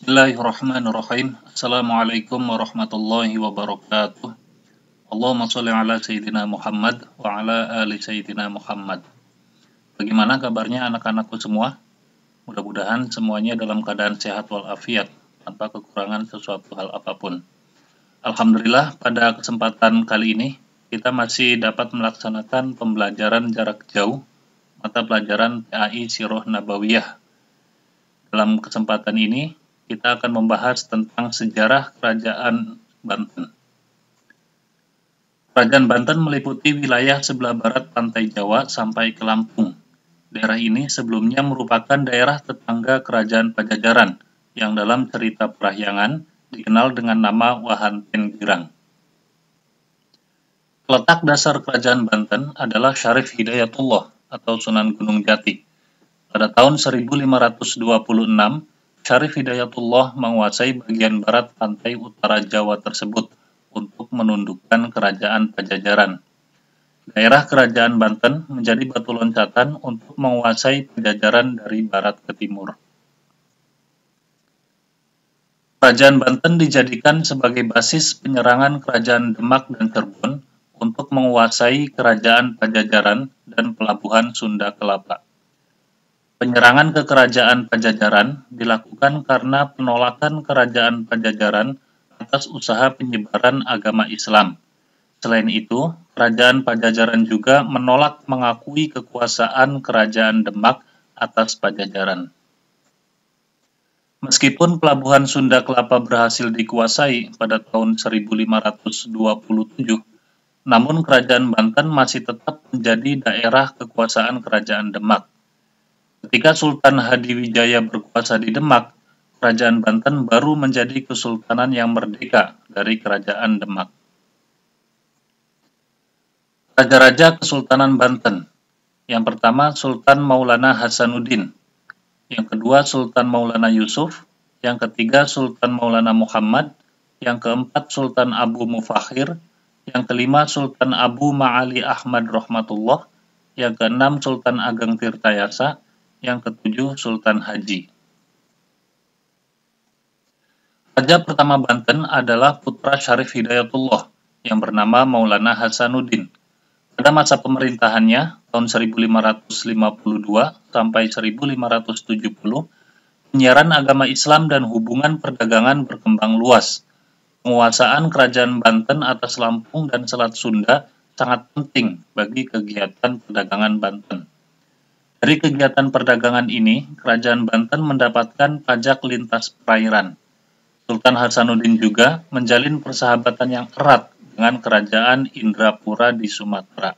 Bismillahirrahmanirrahim. Assalamualaikum warahmatullahi wabarakatuh. Allahumma sholli ala Sayyidina Muhammad wa ala ali Sayyidina Muhammad. Bagaimana kabarnya anak-anakku semua? Mudah-mudahan semuanya dalam keadaan sehat walafiat, tanpa kekurangan sesuatu hal apapun. Alhamdulillah, pada kesempatan kali ini, kita masih dapat melaksanakan pembelajaran jarak jauh mata pelajaran PAI Sirah Nabawiyah. Dalam kesempatan ini, kita akan membahas tentang sejarah Kerajaan Banten. Kerajaan Banten meliputi wilayah sebelah barat pantai Jawa sampai ke Lampung. Daerah ini sebelumnya merupakan daerah tetangga Kerajaan Pajajaran, yang dalam cerita Parahyangan dikenal dengan nama Wahanten Girang. Letak dasar Kerajaan Banten adalah Syarif Hidayatullah atau Sunan Gunung Jati. Pada tahun 1526, Syarif Hidayatullah menguasai bagian barat pantai utara Jawa tersebut untuk menundukkan Kerajaan Pajajaran. Daerah Kerajaan Banten menjadi batu loncatan untuk menguasai Pajajaran dari barat ke timur. Kerajaan Banten dijadikan sebagai basis penyerangan Kerajaan Demak dan Cirebon untuk menguasai Kerajaan Pajajaran dan pelabuhan Sunda Kelapa. Penyerangan ke Kerajaan Pajajaran dilakukan karena penolakan Kerajaan Pajajaran atas usaha penyebaran agama Islam. Selain itu, Kerajaan Pajajaran juga menolak mengakui kekuasaan Kerajaan Demak atas Pajajaran. Meskipun pelabuhan Sunda Kelapa berhasil dikuasai pada tahun 1527, namun Kerajaan Banten masih tetap menjadi daerah kekuasaan Kerajaan Demak. Ketika Sultan Hadiwijaya berkuasa di Demak, Kerajaan Banten baru menjadi kesultanan yang merdeka dari Kerajaan Demak. Raja-raja Kesultanan Banten. Yang pertama Sultan Maulana Hasanuddin, yang kedua Sultan Maulana Yusuf, yang ketiga Sultan Maulana Muhammad, yang keempat Sultan Abu Mufakhir, yang kelima Sultan Abu Ma'ali Ahmad Rahmatullah, yang keenam Sultan Ageng Tirtayasa, yang ketujuh Sultan Haji. Raja pertama Banten adalah putra Syarif Hidayatullah yang bernama Maulana Hasanuddin. Pada masa pemerintahannya tahun 1552 sampai 1570, penyiaran agama Islam dan hubungan perdagangan berkembang luas. Penguasaan Kerajaan Banten atas Lampung dan Selat Sunda sangat penting bagi kegiatan perdagangan Banten. Dari kegiatan perdagangan ini, Kerajaan Banten mendapatkan pajak lintas perairan. Sultan Hasanuddin juga menjalin persahabatan yang erat dengan Kerajaan Indrapura di Sumatera.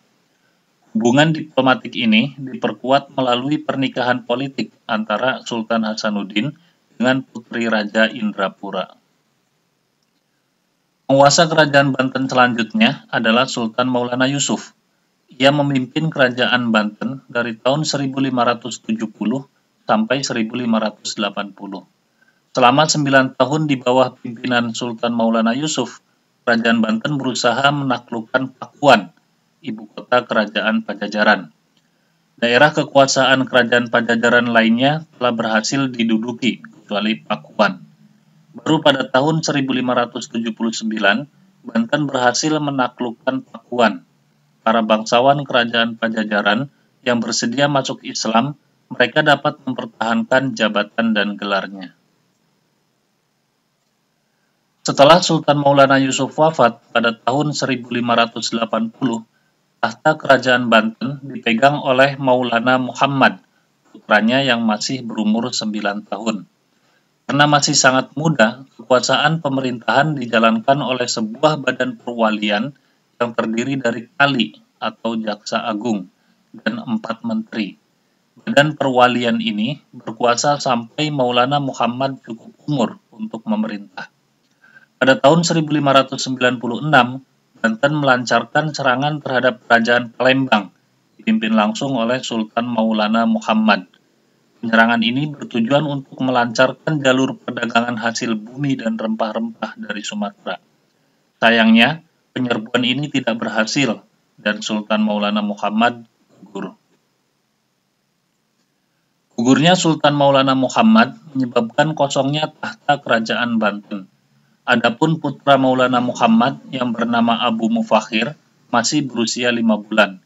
Hubungan diplomatik ini diperkuat melalui pernikahan politik antara Sultan Hasanuddin dengan putri Raja Indrapura. Penguasa Kerajaan Banten selanjutnya adalah Sultan Maulana Yusuf. Ia memimpin Kerajaan Banten dari tahun 1570 sampai 1580. Selama 9 tahun di bawah pimpinan Sultan Maulana Yusuf, Kerajaan Banten berusaha menaklukkan Pakuan, ibu kota Kerajaan Pajajaran. Daerah kekuasaan Kerajaan Pajajaran lainnya telah berhasil diduduki, kecuali Pakuan. Baru pada tahun 1579, Banten berhasil menaklukkan Pakuan. Para bangsawan Kerajaan Pajajaran yang bersedia masuk Islam, mereka dapat mempertahankan jabatan dan gelarnya. Setelah Sultan Maulana Yusuf wafat pada tahun 1580, tahta Kerajaan Banten dipegang oleh Maulana Muhammad, putranya yang masih berumur 9 tahun. Karena masih sangat muda, kekuasaan pemerintahan dijalankan oleh sebuah badan perwalian yang terdiri dari Kali atau Jaksa Agung dan 4 menteri. Badan perwalian ini berkuasa sampai Maulana Muhammad cukup umur untuk memerintah. Pada tahun 1596, Banten melancarkan serangan terhadap Kerajaan Palembang, dipimpin langsung oleh Sultan Maulana Muhammad. Penyerangan ini bertujuan untuk melancarkan jalur perdagangan hasil bumi dan rempah-rempah dari Sumatera. Sayangnya, penyerbuan ini tidak berhasil dan Sultan Maulana Muhammad gugur. Gugurnya Sultan Maulana Muhammad menyebabkan kosongnya tahta kerajaan Banten. Adapun putra Maulana Muhammad yang bernama Abu Mufakhir masih berusia 5 bulan.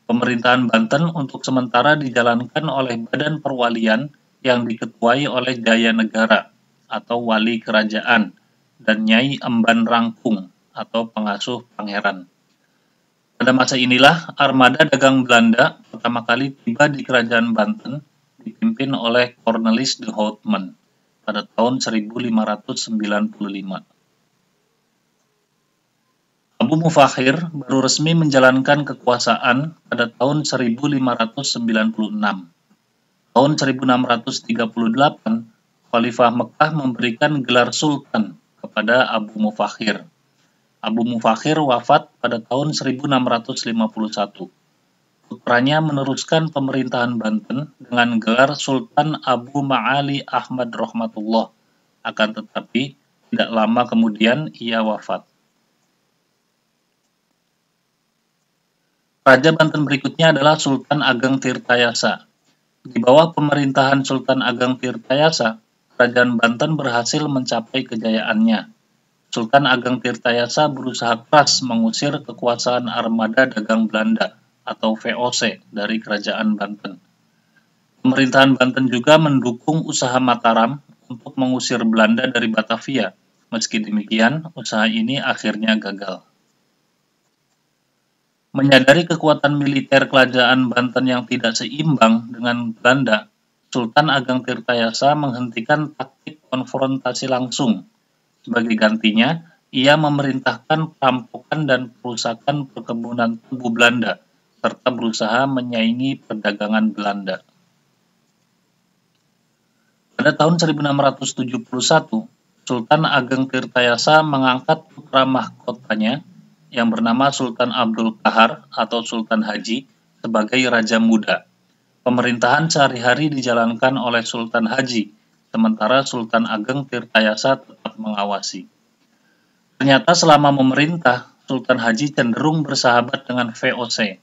Pemerintahan Banten untuk sementara dijalankan oleh Badan Perwalian yang diketuai oleh Jaya Negara atau Wali Kerajaan dan Nyai Emban Rangkung atau pengasuh pangeran. Pada masa inilah armada dagang Belanda pertama kali tiba di Kerajaan Banten dipimpin oleh Cornelis de Houtman pada tahun 1595. Abu Mufakhir baru resmi menjalankan kekuasaan pada tahun 1596. Tahun 1638, Khalifah Mekah memberikan gelar Sultan kepada Abu Mufakhir. Abu Mufakhir wafat pada tahun 1651. Putranya meneruskan pemerintahan Banten dengan gelar Sultan Abu Ma'ali Ahmad Rahmatullah, akan tetapi tidak lama kemudian ia wafat. Raja Banten berikutnya adalah Sultan Ageng Tirtayasa. Di bawah pemerintahan Sultan Ageng Tirtayasa, Kerajaan Banten berhasil mencapai kejayaannya. Sultan Ageng Tirtayasa berusaha keras mengusir kekuasaan armada dagang Belanda atau VOC dari Kerajaan Banten. Pemerintahan Banten juga mendukung usaha Mataram untuk mengusir Belanda dari Batavia. Meski demikian, usaha ini akhirnya gagal. Menyadari kekuatan militer Kerajaan Banten yang tidak seimbang dengan Belanda, Sultan Ageng Tirtayasa menghentikan taktik konfrontasi langsung. Sebagai gantinya, ia memerintahkan perampokan dan perusakan perkebunan tebu Belanda, serta berusaha menyaingi perdagangan Belanda. Pada tahun 1671, Sultan Ageng Tirtayasa mengangkat putra mahkotanya yang bernama Sultan Abdul Qahar atau Sultan Haji sebagai Raja Muda. Pemerintahan sehari-hari dijalankan oleh Sultan Haji, sementara Sultan Ageng Tirtayasa tetap mengawasi. Ternyata selama memerintah, Sultan Haji cenderung bersahabat dengan VOC.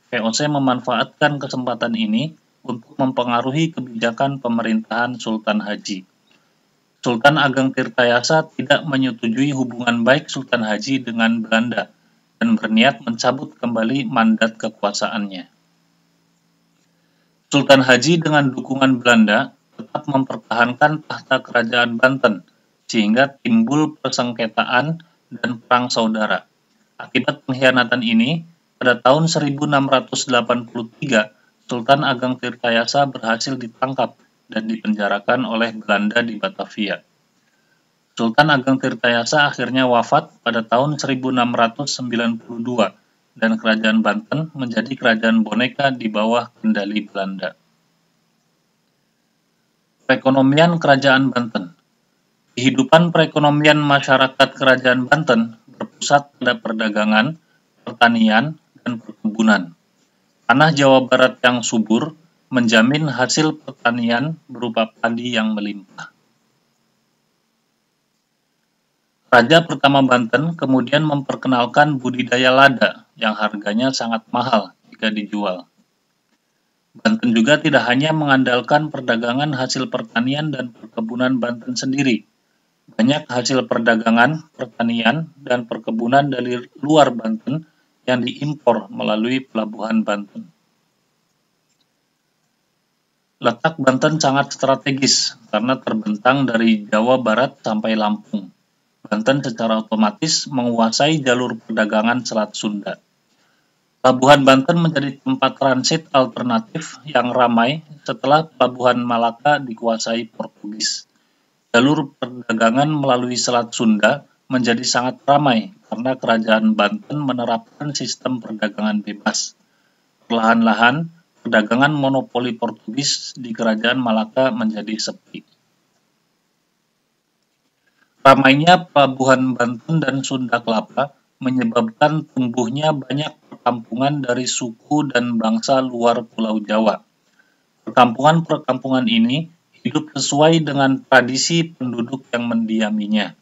VOC memanfaatkan kesempatan ini untuk mempengaruhi kebijakan pemerintahan Sultan Haji. Sultan Ageng Tirtayasa tidak menyetujui hubungan baik Sultan Haji dengan Belanda dan berniat mencabut kembali mandat kekuasaannya. Sultan Haji dengan dukungan Belanda tetap mempertahankan tahta kerajaan Banten, sehingga timbul persengketaan dan perang saudara. Akibat pengkhianatan ini, pada tahun 1683, Sultan Ageng Tirtayasa berhasil ditangkap dan dipenjarakan oleh Belanda di Batavia. Sultan Ageng Tirtayasa akhirnya wafat pada tahun 1692 dan Kerajaan Banten menjadi kerajaan boneka di bawah kendali Belanda. Perekonomian Kerajaan Banten. Kehidupan perekonomian masyarakat Kerajaan Banten berpusat pada perdagangan, pertanian, dan perkebunan. Tanah Jawa Barat yang subur menjamin hasil pertanian berupa padi yang melimpah. Raja pertama Banten kemudian memperkenalkan budidaya lada yang harganya sangat mahal jika dijual. Banten juga tidak hanya mengandalkan perdagangan hasil pertanian dan perkebunan Banten sendiri. Banyak hasil perdagangan, pertanian, dan perkebunan dari luar Banten yang diimpor melalui pelabuhan Banten. Letak Banten sangat strategis karena terbentang dari Jawa Barat sampai Lampung. Banten secara otomatis menguasai jalur perdagangan Selat Sunda. Pelabuhan Banten menjadi tempat transit alternatif yang ramai setelah Pelabuhan Malaka dikuasai Portugis. Jalur perdagangan melalui Selat Sunda menjadi sangat ramai karena Kerajaan Banten menerapkan sistem perdagangan bebas. Perlahan-lahan, perdagangan monopoli Portugis di Kerajaan Malaka menjadi sepi. Ramainya pelabuhan Banten dan Sunda Kelapa menyebabkan tumbuhnya banyak perkampungan dari suku dan bangsa luar Pulau Jawa. Perkampungan-perkampungan ini hidup sesuai dengan tradisi penduduk yang mendiaminya.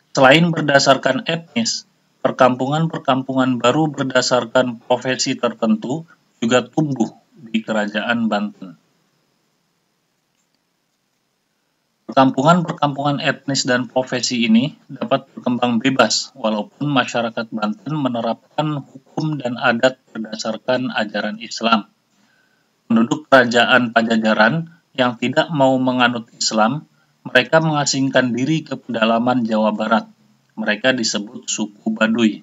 Selain berdasarkan etnis, perkampungan-perkampungan baru berdasarkan profesi tertentu juga tumbuh di Kerajaan Banten. Perkampungan-perkampungan etnis dan profesi ini dapat berkembang bebas walaupun masyarakat Banten menerapkan hukum dan adat berdasarkan ajaran Islam. Penduduk kerajaan Pajajaran yang tidak mau menganut Islam, mereka mengasingkan diri ke pedalaman Jawa Barat. Mereka disebut suku Baduy.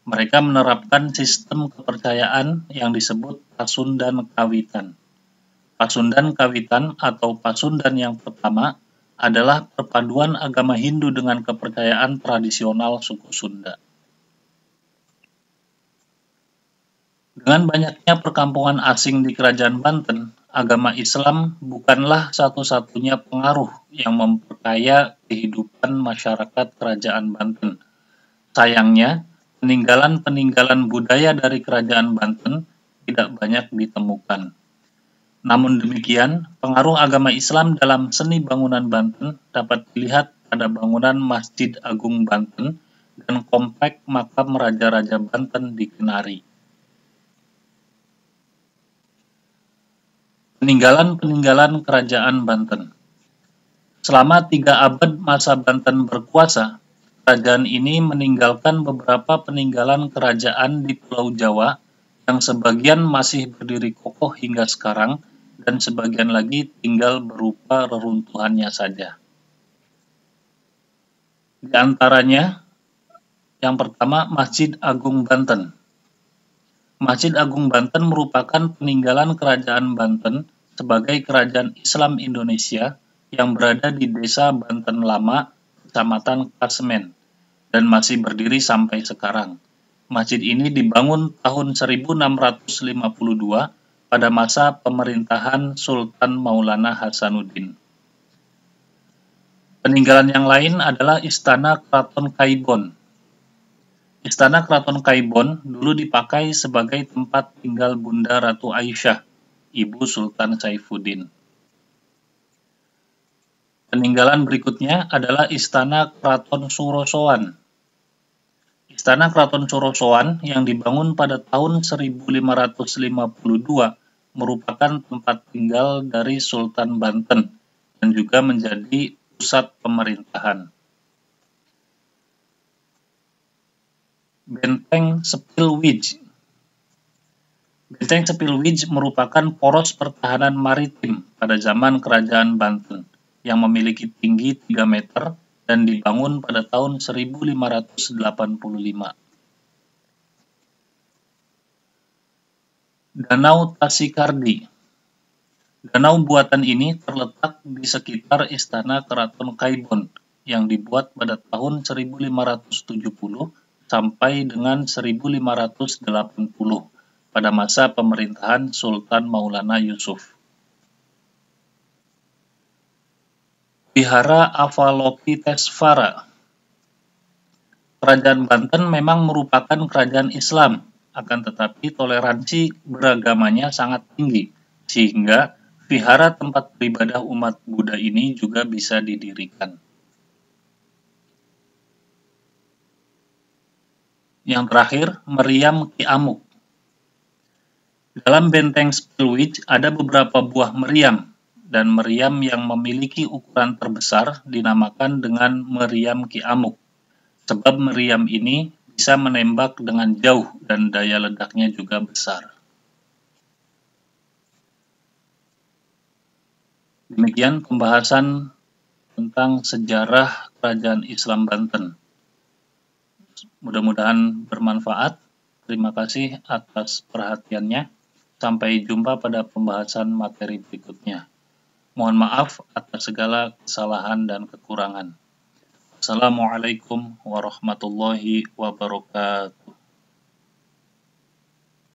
Mereka menerapkan sistem kepercayaan yang disebut Pasundan Kawitan. Pasundan Kawitan atau Pasundan yang pertama adalah perpaduan agama Hindu dengan kepercayaan tradisional suku Sunda. Dengan banyaknya perkampungan asing di Kerajaan Banten, agama Islam bukanlah satu-satunya pengaruh yang memperkaya kehidupan masyarakat Kerajaan Banten. Sayangnya, peninggalan-peninggalan budaya dari Kerajaan Banten tidak banyak ditemukan. Namun demikian, pengaruh agama Islam dalam seni bangunan Banten dapat dilihat pada bangunan Masjid Agung Banten dan komplek makam Raja-Raja Banten di Kenari. Peninggalan-peninggalan Kerajaan Banten. Selama 3 abad masa Banten berkuasa, kerajaan ini meninggalkan beberapa peninggalan kerajaan di Pulau Jawa yang sebagian masih berdiri kokoh hingga sekarang dan sebagian lagi tinggal berupa reruntuhannya saja. Di antaranya, yang pertama Masjid Agung Banten. Masjid Agung Banten merupakan peninggalan Kerajaan Banten sebagai kerajaan Islam Indonesia yang berada di Desa Banten Lama, Kecamatan Kasemen, dan masih berdiri sampai sekarang. Masjid ini dibangun tahun 1652 pada masa pemerintahan Sultan Maulana Hasanuddin. Peninggalan yang lain adalah Istana Keraton Kaibon. Istana Keraton Kaibon dulu dipakai sebagai tempat tinggal Bunda Ratu Aisyah, ibu Sultan Saifuddin. Peninggalan berikutnya adalah Istana Keraton Surosoan. Istana Keraton Surosoan yang dibangun pada tahun 1552 merupakan tempat tinggal dari Sultan Banten dan juga menjadi pusat pemerintahan. Benteng Spilwij. Benteng Spilwij merupakan poros pertahanan maritim pada zaman Kerajaan Banten yang memiliki tinggi 3 meter dan dibangun pada tahun 1585. Danau Tasikardi. Danau buatan ini terletak di sekitar Istana Keraton Kaibon yang dibuat pada tahun 1570 sampai dengan 1580 pada masa pemerintahan Sultan Maulana Yusuf. Vihara Avalokitesvara. Kerajaan Banten memang merupakan kerajaan Islam, akan tetapi toleransi beragamanya sangat tinggi, sehingga vihara tempat beribadah umat Buddha ini juga bisa didirikan. Yang terakhir, meriam Ki Amuk. Dalam benteng Spilwij ada beberapa buah meriam, dan meriam yang memiliki ukuran terbesar dinamakan dengan meriam Ki Amuk, sebab meriam ini bisa menembak dengan jauh dan daya ledaknya juga besar. Demikian pembahasan tentang sejarah Kerajaan Islam Banten. Mudah-mudahan bermanfaat. Terima kasih atas perhatiannya. Sampai jumpa pada pembahasan materi berikutnya. Mohon maaf atas segala kesalahan dan kekurangan. Assalamualaikum warahmatullahi wabarakatuh.